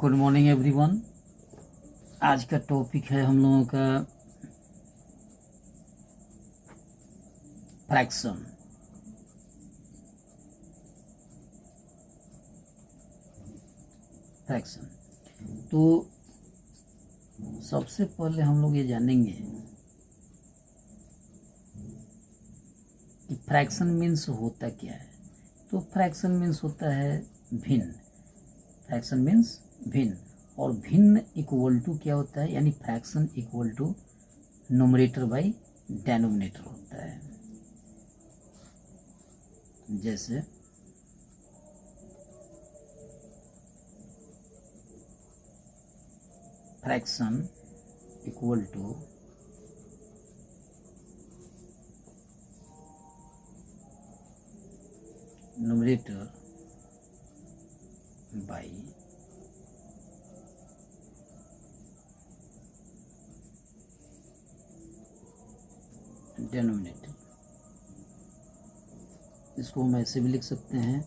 Good morning everyone. आज का topic है हम लोगों का फ्रैक्शन। तो सबसे पहले हम लोग ये जानेंगे कि फ्रैक्शन मीन्स होता क्या है। तो फ्रैक्शन मीन्स होता है भिन्न। फ्रैक्शन मीन्स भिन्न, और भिन्न इक्वल टू क्या होता है, यानी fraction equal to numerator by denominator होता है। जैसे fraction equal to numerator by denominator. इसको हम ऐसे भी लिख सकते हैं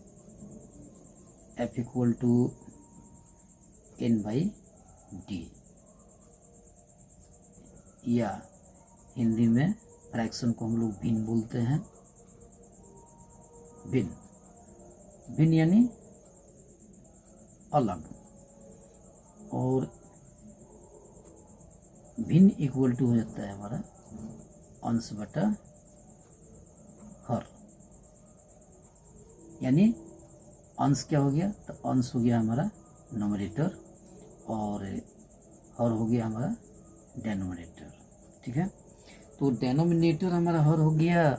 f equal to n by D, या हिंदी में फ्रैक्शन को हम लोग भिन्न बोलते हैं। भिन्न भिन्न यानी अलग, और भिन्न इक्वल टू हो जाता है हमारा अंश बटा हर, यानी अंश क्या हो गया, तो अंश हो गया हमारा नोमरेटर और हर हो गया हमारा डेनोमिनेटर। ठीक है, तो डेनोमिनेटर हमारा हर हो गया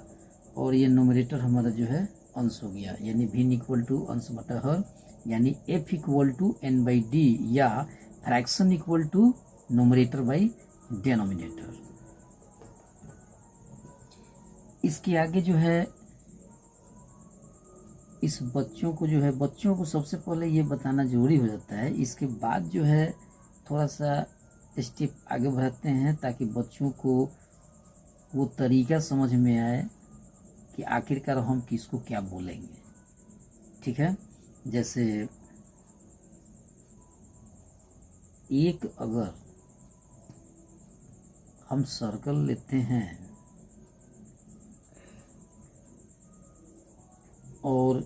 और ये नोमरेटर हमारा जो है अंश हो गया, यानी भिन्न इक्वल टू अंश बटा हर, यानी f equal to n by D, या fraction equal to numerator by denominator. इसके आगे जो है इस बच्चों को सबसे पहले ये बताना जरूरी हो जाता है। इसके बाद जो है थोड़ा सा स्टेप आगे बढ़ाते हैं ताकि बच्चों को वो तरीका समझ में आए कि आखिरकार हम किसको क्या बोलेंगे। ठीक है, जैसे एक अगर हम सर्कल लेते हैं और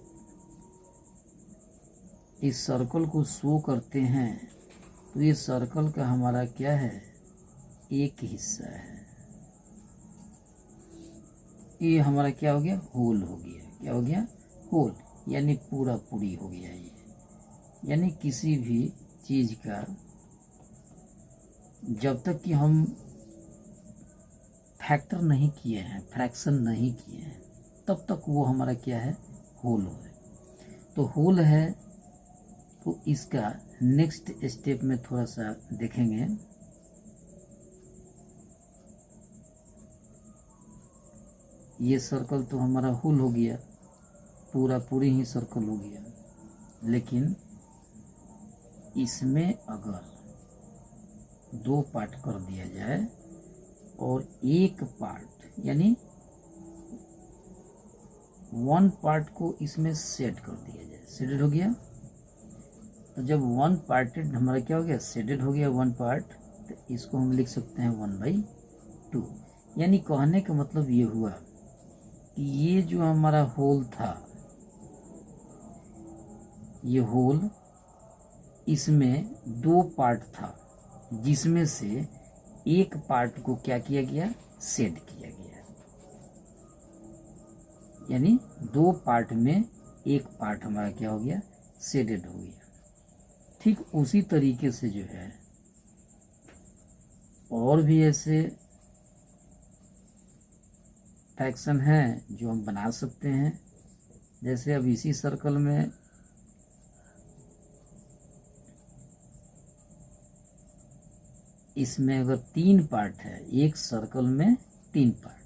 इस सर्कल को शो करते हैं, तो ये सर्कल का हमारा क्या है, एक हिस्सा है। ये हमारा क्या हो गया, होल हो गया। क्या हो गया, होल, यानी पूरा पूरी हो गया ये। यानी किसी भी चीज का जब तक कि हम फैक्टर नहीं किए हैं, फ्रैक्शन नहीं किए हैं, तब तक वो हमारा क्या है, होल है। तो होल है, तो इसका नेक्स्ट स्टेप में थोड़ा सा देखेंगे। ये सर्कल तो हमारा होल हो गया, पूरा पूरी ही सर्कल हो गया, लेकिन इसमें अगर दो पार्ट कर दिया जाए और एक पार्ट यानी वन पार्ट को इसमें सेट कर दिया जाए, शेडेड हो गया। तो जब वन पार्टेड हमारा क्या हो गया, शेडेड हो गया वन पार्ट, तो इसको हम लिख सकते हैं 1/2। यानी कहने का मतलब ये हुआ कि ये जो हमारा होल था, ये होल, इसमें दो पार्ट था, जिसमें से एक पार्ट को क्या किया गया, शेड किया गया। यानी दो पार्ट में एक पार्ट हमारा क्या हो गया, शेडेड हो गया। ठीक उसी तरीके से जो है और भी ऐसे फ्रैक्शन हैं जो हम बना सकते हैं। जैसे अब इसी सर्कल में इसमें अगर तीन पार्ट है, एक सर्कल में तीन पार्ट,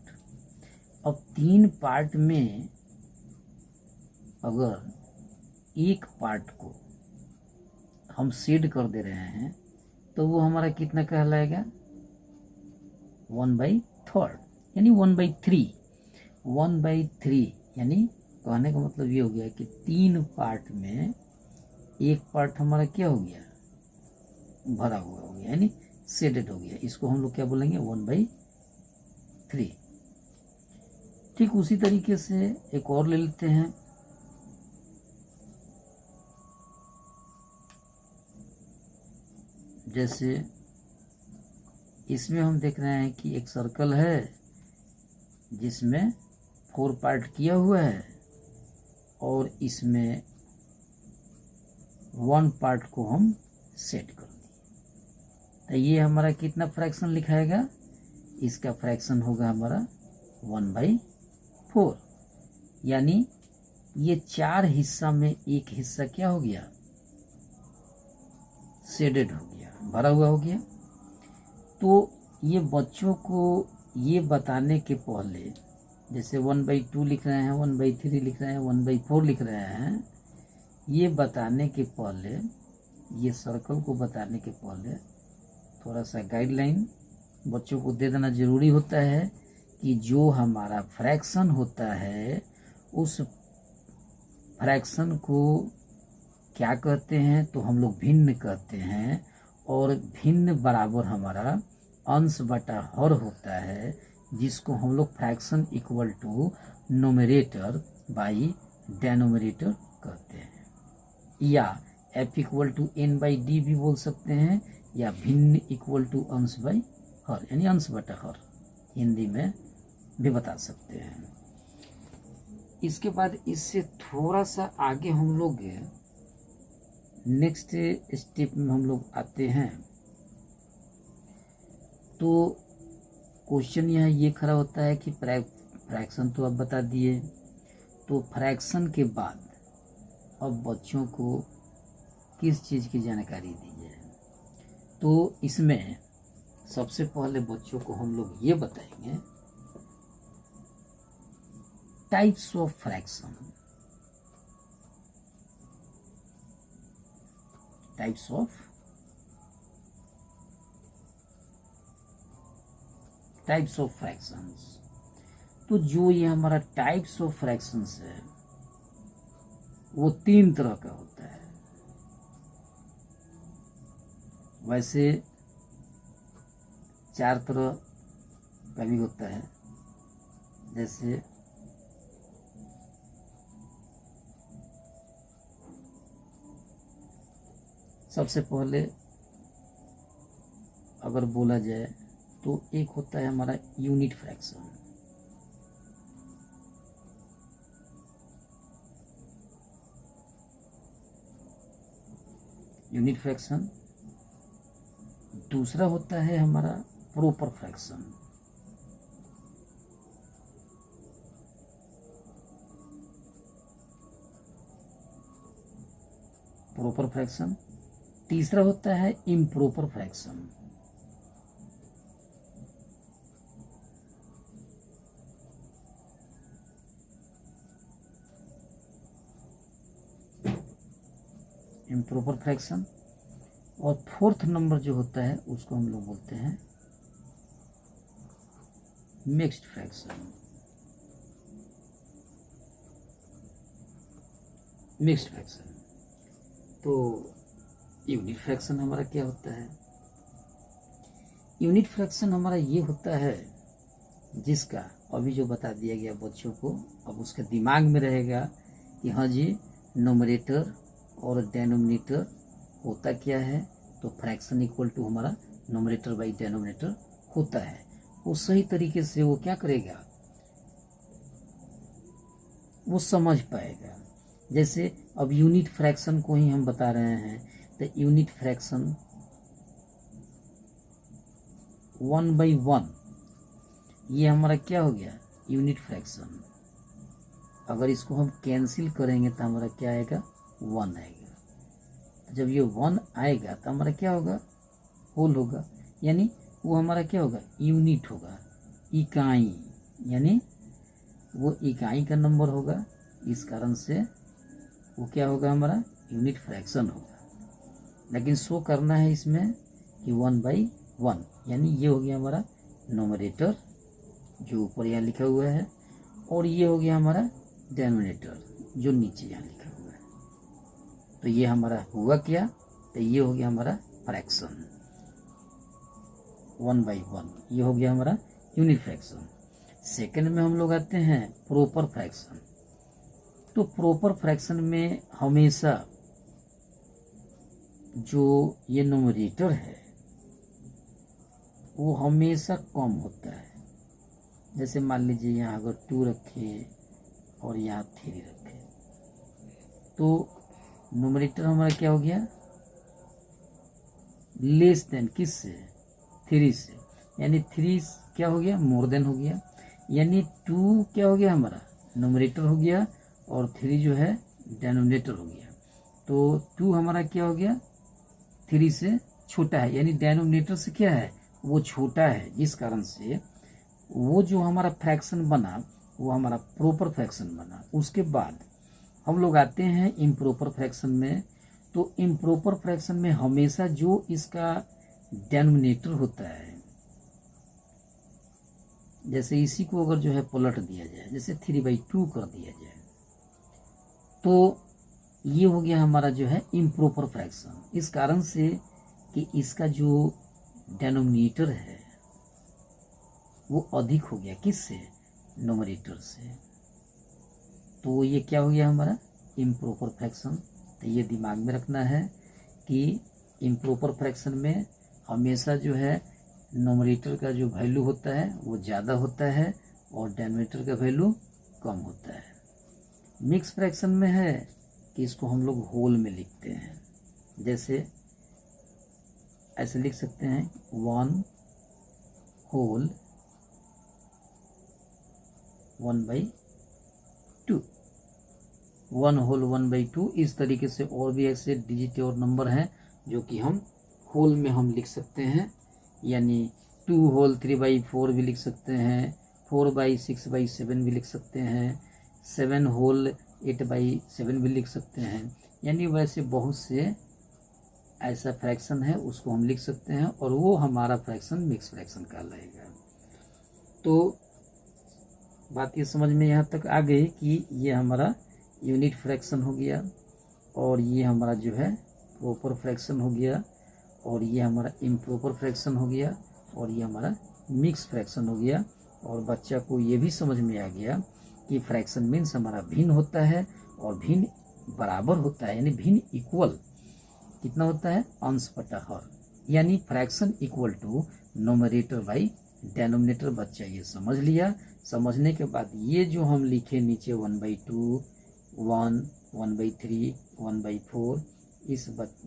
अब तीन पार्ट में अगर एक पार्ट को हम शेड कर दे रहे हैं, तो वो हमारा कितना कहलाएगा, 1/3, यानी 1/3। 1/3 यानी कहने का मतलब ये हो गया कि तीन पार्ट में एक पार्ट हमारा क्या हो गया, भरा हुआ हो गया, यानी शेडेड हो गया। इसको हम लोग क्या बोलेंगे, 1/3। ठीक उसी तरीके से एक और ले लेते हैं। जैसे इसमें हम देख रहे हैं कि एक सर्कल है जिसमें 4 पार्ट किया हुआ है और इसमें 1 पार्ट को हम सेट कर दिए। तो ये हमारा कितना फ्रैक्शन लिखाएगा, इसका फ्रैक्शन होगा हमारा 1/4, यानी ये 4 हिस्सा में एक हिस्सा क्या हो गया, शेडेड हो गया, भरा हुआ हो गया। तो ये बच्चों को ये बताने के पहले, जैसे 1/2 लिख रहे हैं, 1/3 लिख रहे हैं, 1/4 लिख रहे हैं, ये बताने के पहले, ये सर्कल को बताने के पहले थोड़ा सा गाइडलाइन बच्चों को दे देना जरूरी होता है कि जो हमारा फ्रैक्शन होता है उस फ्रैक्शन को क्या कहते हैं, तो हम लोग भिन्न कहते हैं। और भिन्न बराबर हमारा अंश बटा हर होता है, जिसको हम लोग fraction equal to numerator by denominator कहते हैं, या f इक्वल टू n/d भी बोल सकते हैं, या भिन्न इक्वल टू अंश बाई हर, यानी अंश बटा हर हिंदी में भी बता सकते हैं। इसके बाद इससे थोड़ा सा आगे हम लोग नेक्स्ट स्टेप में हम लोग आते हैं। तो क्वेश्चन यहाँ ये खड़ा होता है कि फ्रैक्शन तो अब बता दिए, तो फ्रैक्शन के बाद अब बच्चों को किस चीज़ की जानकारी दी जाए। तो इसमें सबसे पहले बच्चों को हम लोग ये बताएंगे types of fraction. Types of fractions. तो जो ये हमारा टाइप्स ऑफ फ्रैक्शंस है वो 3 तरह का होता है। वैसे 4 तरह का भी होता है। जैसे सबसे पहले अगर बोला जाए तो एक होता है हमारा यूनिट फ्रैक्शन। Unit fraction. दूसरा होता है हमारा प्रॉपर फ्रैक्शन। Proper fraction. तीसरा होता है इम्प्रॉपर फ्रैक्शन। Improper fraction. और फोर्थ नंबर जो होता है उसको हम लोग बोलते हैं मिक्स्ड फ्रैक्शन। Mixed fraction. तो यूनिट फ्रैक्शन हमारा क्या होता है? यूनिट फ्रैक्शन हमारा ये होता है जिसका अभी जो बता दिया गया बच्चों को, अब उसके दिमाग में रहेगा कि हाँ जी नोमरेटर और डेनोमिनेटर होता क्या है। तो फ्रैक्शन इक्वल टू हमारा नोमरेटर बाई डेनोमिनेटर होता है। वो सही तरीके से वो क्या करेगा, वो समझ पाएगा। जैसे अब यूनिट फ्रैक्शन को ही हम बता रहे हैं, तो यूनिट फ्रैक्शन 1/1 ये हमारा क्या हो गया, यूनिट फ्रैक्शन। अगर इसको हम कैंसिल करेंगे तो हमारा क्या आएगा, 1 आएगा। जब ये 1 आएगा तो हमारा क्या होगा, होल होगा, यानी वो हमारा क्या होगा, यूनिट होगा, इकाई, यानी वो इकाई का नंबर होगा। इस कारण से वो क्या होगा, हमारा यूनिट फ्रैक्शन होगा। लेकिन शो करना है इसमें कि 1/1, यानी ये हो गया हमारा नोमरेटर जो ऊपर यहाँ लिखा हुआ है, और ये हो गया हमारा डेनोमिनेटर जो नीचे यहाँ लिखा हुआ है। तो ये हमारा हुआ क्या, तो ये हो गया हमारा फ्रैक्शन 1/1, ये हो गया हमारा यूनिट फ्रैक्शन। सेकंड में हम लोग आते हैं प्रॉपर फ्रैक्शन। तो प्रॉपर फ्रैक्शन में हमेशा जो ये न्यूमरेटर है वो हमेशा कम होता है। जैसे मान लीजिए यहाँ अगर 2 रखे और यहाँ 3 रखे, तो न्यूमरेटर हमारा क्या हो गया, लेस देन किससे, 3 से, यानी 3 क्या हो गया, मोर देन हो गया, यानी 2 क्या हो गया हमारा न्यूमरेटर हो गया और 3 जो है डेनोमिनेटर हो गया। तो 2 हमारा क्या हो गया, 3 से छोटा है, यानी डेनोमिनेटर से क्या है, वो छोटा है, जिस कारण से वो जो हमारा फ्रैक्शन बना वो हमारा प्रॉपर फ्रैक्शन बना। उसके बाद हम लोग आते हैं इम्प्रॉपर फ्रैक्शन में। तो इम्प्रॉपर फ्रैक्शन में हमेशा जो इसका डेनोमिनेटर होता है, जैसे इसी को अगर जो है पलट दिया जाए, जैसे 3/2 कर दिया जाए, तो ये हो गया हमारा जो है इम्प्रॉपर फ्रैक्शन। इस कारण से कि इसका जो डेनोमिनेटर है वो अधिक हो गया, किससे, न्यूमरेटर से। तो ये क्या हो गया हमारा इम्प्रॉपर फ्रैक्शन। तो ये दिमाग में रखना है कि इम्प्रॉपर फ्रैक्शन में हमेशा जो है न्यूमरेटर का जो वैल्यू होता है वो ज़्यादा होता है और डेनोमिनेटर का वैल्यू कम होता है। मिक्स फ्रैक्शन में है कि इसको हम लोग होल में लिखते हैं। जैसे ऐसे लिख सकते हैं 1 होल 1/2, 1 होल 1/2। इस तरीके से और भी ऐसे डिजिट और नंबर हैं जो कि हम होल में हम लिख सकते हैं, यानी 2 होल 3/4 भी लिख सकते हैं, 4/6/7 भी लिख सकते हैं, 7 होल 8/7 भी लिख सकते हैं। यानी वैसे बहुत से ऐसा फ्रैक्शन है उसको हम लिख सकते हैं और वो हमारा फ्रैक्शन मिक्स फ्रैक्शन कहलाएगा। तो बात ये समझ में यहाँ तक आ गई कि ये हमारा यूनिट फ्रैक्शन हो गया और ये हमारा जो है प्रॉपर फ्रैक्शन हो गया और ये हमारा इम्प्रॉपर फ्रैक्शन हो गया और ये हमारा मिक्स फ्रैक्शन हो गया। और बच्चा को ये भी समझ में आ गया कि फ्रैक्शन मीन्स हमारा भिन्न होता है और भिन्न बराबर होता है, यानी भिन्न इक्वल कितना होता है, अंश बटा हर, यानी fraction equal to numerator by denominator. बच्चा ये समझ लिया। समझने के बाद ये जो हम लिखे नीचे 1/2, 1, 1/3, 1/4,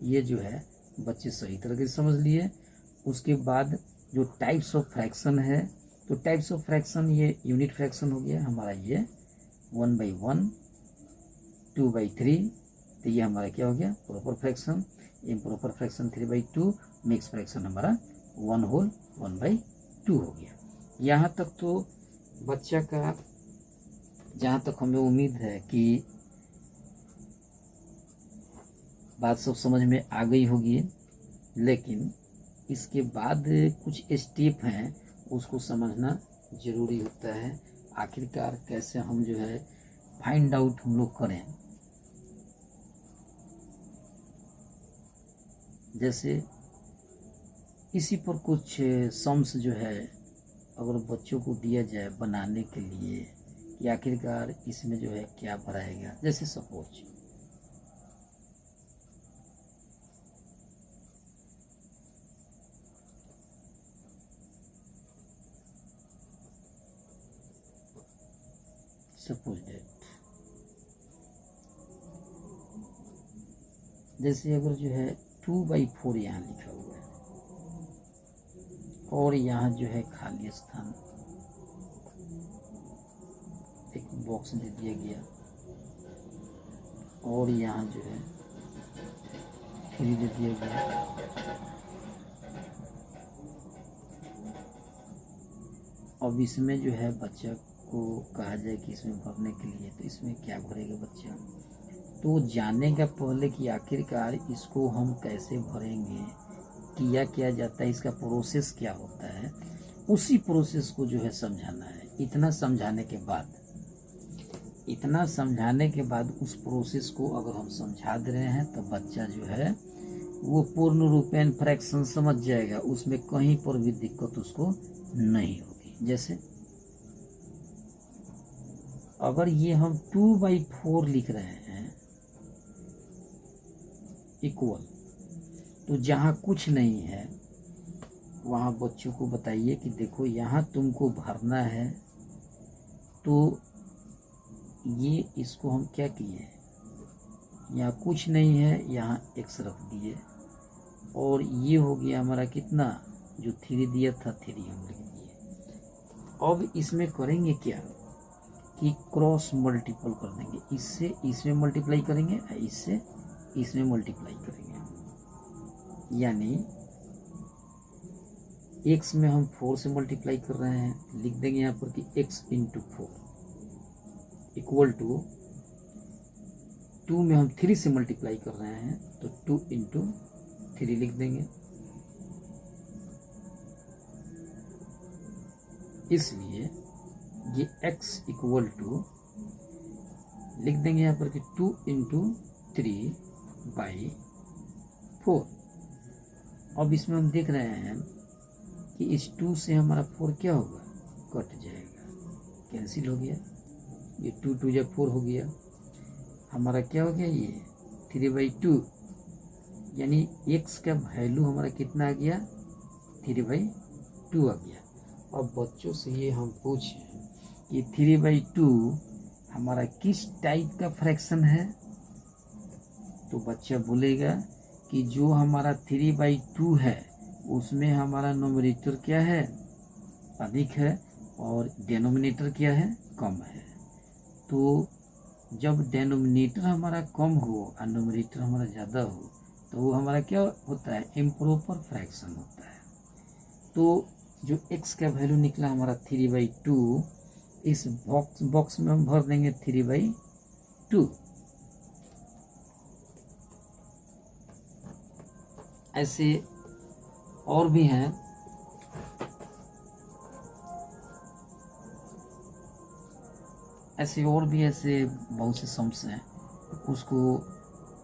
ये जो है बच्चे सही तरीके से समझ लिए। उसके बाद जो टाइप्स ऑफ फ्रैक्शन है, तो टाइप्स ऑफ फ्रैक्शन ये यूनिट फ्रैक्शन हो गया हमारा, ये 1/1, 2/3, तो ये हमारा क्या हो गया proper fraction. Improper fraction 3/2, mix fraction हमारा 1 होल 1/2 हो गया। यहाँ तक तो बच्चा का, जहाँ तक हमें उम्मीद है कि बात सब समझ में आ गई होगी, लेकिन इसके बाद कुछ स्टेप हैं उसको समझना ज़रूरी होता है। आखिरकार कैसे हम जो है फाइंड आउट हम लोग करें। जैसे इसी पर कुछ सम्स जो है अगर बच्चों को दिया जाए बनाने के लिए कि आखिरकार इसमें जो है क्या भराएगा। जैसे सपोज डेट, जैसे अगर जो है 2/4 यहाँ लिखा हुआ है और यहाँ जो है खाली स्थान एक बॉक्स दे दिया गया और यहाँ जो है 3 दे दिया गया। अब इसमें जो है बच्चा को कहा जाए कि इसमें भरने के लिए, तो इसमें क्या भरेगा बच्चा, तो जानेगा पहले कि आखिरकार इसको हम कैसे भरेंगे, किया क्या जाता है, इसका प्रोसेस क्या होता है, उसी प्रोसेस को जो है समझाना है। इतना समझाने के बाद उस प्रोसेस को अगर हम समझा दे रहे हैं तो बच्चा जो है वो पूर्ण रूपेण फ्रैक्शन समझ जाएगा, उसमें कहीं पर भी दिक्कत उसको नहीं होगी। जैसे अगर ये हम 2/4 लिख रहे हैं इक्वल, तो जहाँ कुछ नहीं है वहाँ बच्चों को बताइए कि देखो यहाँ तुमको भरना है, तो ये इसको हम क्या किए, यहाँ कुछ नहीं है, यहाँ x रख दिए, और ये हो गया हमारा कितना, जो 3 दिया था 3 हम लिख दिए। अब इसमें करेंगे क्या कि क्रॉस मल्टीपल कर देंगे, इससे इसमें मल्टीप्लाई करेंगे, इससे इसमें मल्टीप्लाई करेंगे। यानी x में हम 4 से मल्टीप्लाई कर रहे हैं, लिख देंगे यहाँ पर कि x इंटू 4 इक्वल टू 2 में हम 3 से मल्टीप्लाई कर रहे हैं, तो 2 इंटू 3 लिख देंगे। इसलिए ये x इक्वल टू लिख देंगे यहाँ पर कि 2 इंटू 3/4। अब इसमें हम देख रहे हैं कि इस 2 से हमारा 4 क्या होगा, कट जाएगा, कैंसिल हो गया, ये 2 2 जब 4 हो गया, हमारा क्या हो गया, ये 3/2, यानी x का वैल्यू हमारा कितना आ गया, 3/2 आ गया। अब बच्चों से ये हम पूछें कि 3/2 हमारा किस टाइप का फ्रैक्शन है, तो बच्चा बोलेगा कि जो हमारा 3/2 है उसमें हमारा नोमिनेटर क्या है, अधिक है, और डेनोमिनेटर क्या है, कम है। तो जब डेनोमिनेटर हमारा कम हो और नोमिनेटर हमारा ज़्यादा हो, तो वो हमारा क्या होता है, इम्प्रॉपर फ्रैक्शन होता है। तो जो x का वैल्यू निकला हमारा 3/2, इस बॉक्स में हम भर देंगे 3/2। ऐसे और भी हैं, ऐसे बहुत से सम्स हैं, उसको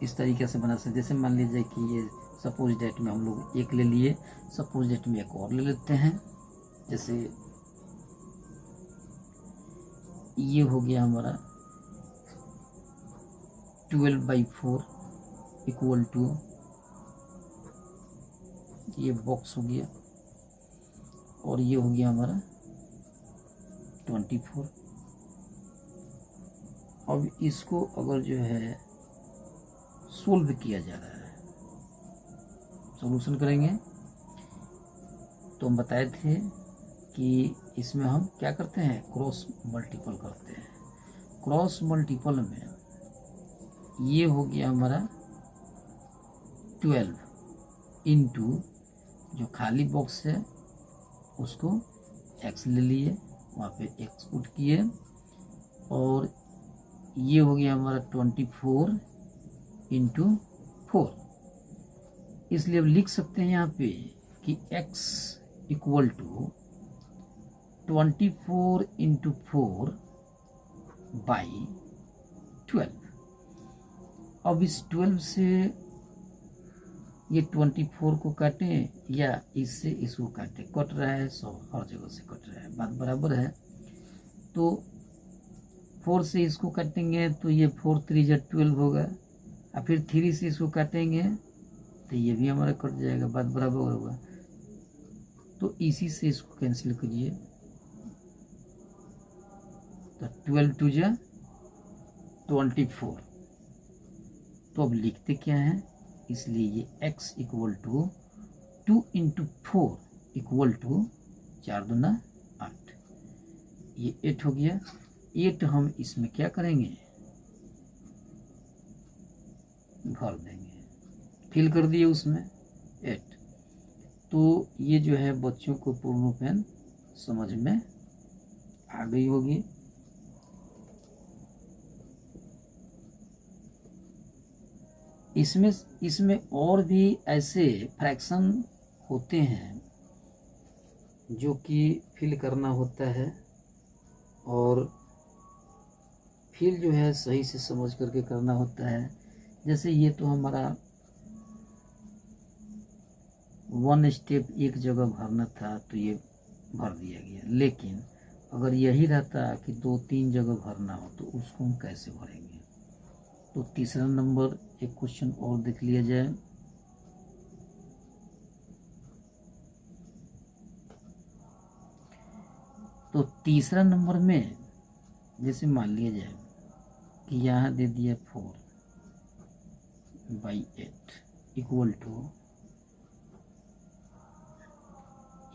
इस तरीके से बना सकते। जैसे मान लीजिए कि ये सपोज डेट में हम लोग एक ले लिए, सपोज डेट में एक और ले लेते हैं। जैसे ये हो गया हमारा 12/4 इक्वल टू, ये बॉक्स हो गया, और ये हो गया हमारा 24। अब इसको अगर जो है सोल्व किया जा रहा है, सॉल्यूशन करेंगे, तो हम बताए थे कि इसमें हम क्या करते हैं, क्रॉस मल्टीपल करते हैं। क्रॉस मल्टीपल में ये हो गया हमारा 12 इंटू जो खाली बॉक्स है उसको x ले लिए, वहाँ पे x पुट किए, और ये हो गया हमारा 24 इंटू 4। इसलिए अब लिख सकते हैं यहाँ पे कि x इक्वल टू 24 इंटू 4/12। अब इस 12 से ये 24 को काटें या इससे इसको काटें, कट रहा है, सब हर जगह से कट रहा है, बात बराबर है। तो 4 से इसको काटेंगे तो ये 4 3 12 होगा, और फिर 3 से इसको काटेंगे तो ये भी हमारा कट जाएगा, बात बराबर होगा। तो इसी से इसको कैंसिल करिए, तो 12 2 24। तो अब लिखते क्या है, इसलिए ये x equal to 2 into 4 equal to 4 दूना 8, ये 8 हो गया। 8 हम इसमें क्या करेंगे, भर देंगे, फिल कर दिए उसमें 8। तो ये जो है बच्चों को पूर्ण रूपेण समझ में आ गई होगी। इसमें और भी ऐसे फ्रैक्शन होते हैं जो कि फिल करना होता है, और फिल जो है सही से समझ करके करना होता है। जैसे ये तो हमारा 1 स्टेप एक जगह भरना था तो ये भर दिया गया, लेकिन अगर यही रहता कि 2-3 जगह भरना हो तो उसको हम कैसे भरेंगे। तो तीसरा नंबर एक क्वेश्चन और देख लिया जाए। तो तीसरा नंबर में जैसे मान लिया जाए कि यहाँ दे दिया 4/8 इक्वल टू,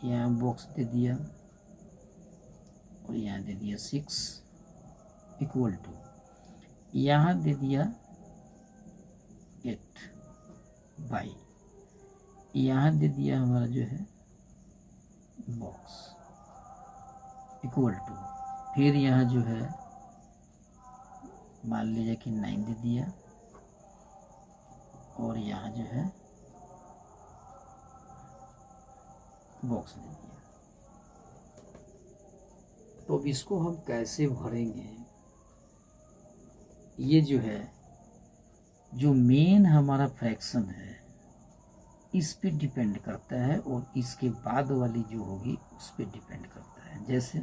यहाँ बॉक्स दे दिया और यहाँ दे दिया 6 इक्वल टू, यहाँ दे दिया 8 बाई, यहाँ दे दिया हमारा जो है बॉक्स इक्वल टू, फिर यहाँ जो है मान लीजिए कि 9 दे दिया और यहाँ जो है बॉक्स दे दिया। तो अब इसको हम कैसे भरेंगे, ये जो है जो मेन हमारा फ्रैक्शन है इस पे डिपेंड करता है और इसके बाद वाली जो होगी उस पे डिपेंड करता है। जैसे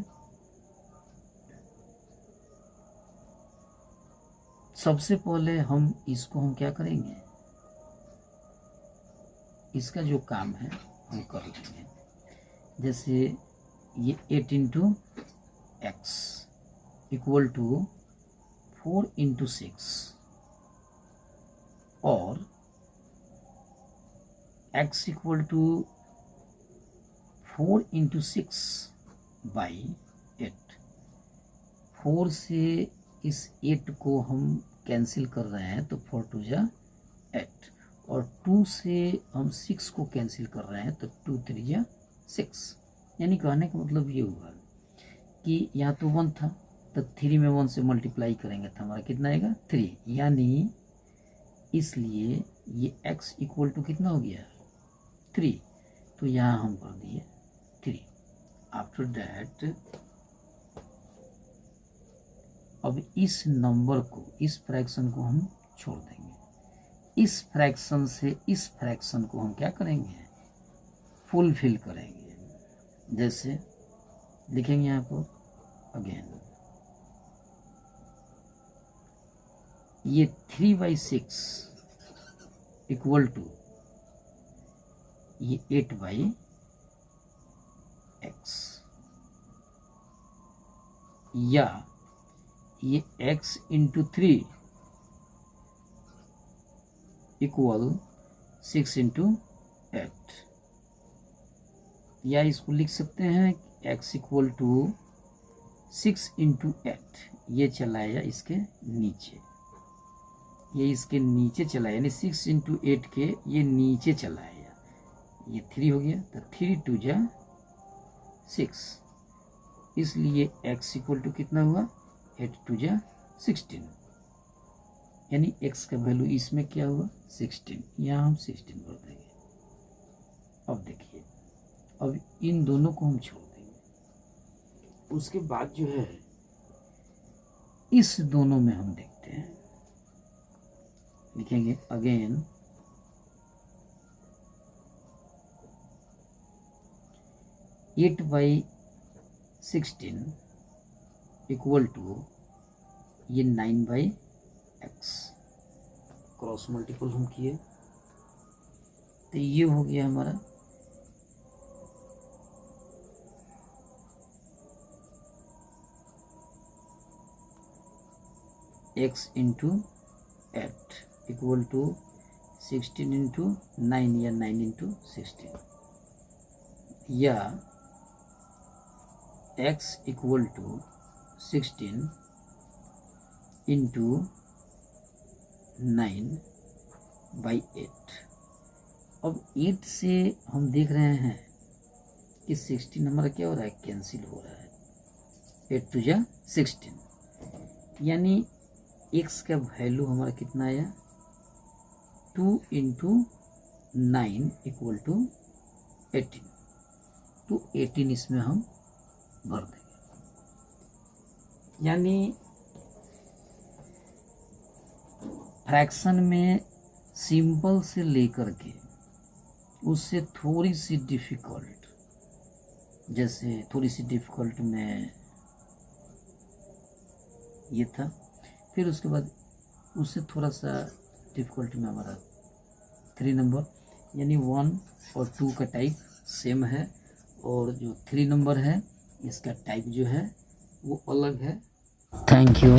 सबसे पहले हम क्या करेंगे, इसका जो काम है हम कर लेंगे। जैसे ये 8 into x equal to 4 into 6 और x equal to 4 into 6 by 8। 4 से इस 8 को हम कैंसिल कर रहे हैं तो 4 2 जा 8 और 2 से हम 6 को कैंसिल कर रहे हैं तो 2 3 जा 6। यानी कहने का मतलब ये हुआ कि यहाँ तो 1 था तो 3 में 1 से मल्टीप्लाई करेंगे तो हमारा कितना आएगा 3, यानी इसलिए ये x इक्वल टू कितना हो गया 3, तो यहाँ हम कर दिए 3। आफ्टर दैट अब इस नंबर को, इस फ्रैक्शन को हम छोड़ देंगे। इस फ्रैक्शन से इस फ्रैक्शन को हम क्या करेंगे, फुलफिल करेंगे। जैसे लिखेंगे यहाँ पर अगेन, ये 3/6 इक्वल टू ये 8/x, या ये x इंटू 3 इक्वल 6 इंटू 8, या इसको लिख सकते हैं x इक्वल टू 6 इंटू 8। ये चलाया इसके नीचे, ये इसके नीचे चलाया, यानी 6 इंटू 8 के ये नीचे चलाया, ये 3 हो गया तो 3 2 जा 6, इसलिए x इक्वल टू कितना हुआ 8 2 जा 16, यानी x का वैल्यू इसमें क्या हुआ 16, यहाँ हम 16 भर देंगे। अब देखिए, अब इन दोनों को हम छोड़ देंगे। उसके बाद जो है इस दोनों में हम देखते हैं, लिखेंगे अगेन 8/16 इक्वल टू ये 9/x, क्रॉस मल्टीपल हम किए तो ये हो गया हमारा x into 8 equal to 16 into 9 या 9 इंटू 16, या x इक्वल टू 16 इंटू 9/8। अब 8 से हम देख रहे हैं कि 16 हमारा क्या हो रहा है, कैंसिल हो रहा है, 8 2 जा 16, यानी x का वैल्यू हमारा कितना आया 2 इंटू 9 इक्वल टू 18, तो 18 इसमें हम भर देंगे। यानी फ्रैक्शन में सिंपल से लेकर के उससे थोड़ी सी डिफ़िकल्ट, जैसे थोड़ी सी डिफ़िकल्ट में ये था, फिर उसके बाद उससे थोड़ा सा डिफ़िकल्ट में हमारा 3 नंबर, यानी 1 और 2 का टाइप सेम है, और जो 3 नंबर है इसका टाइप जो है वो अलग है। Thank you.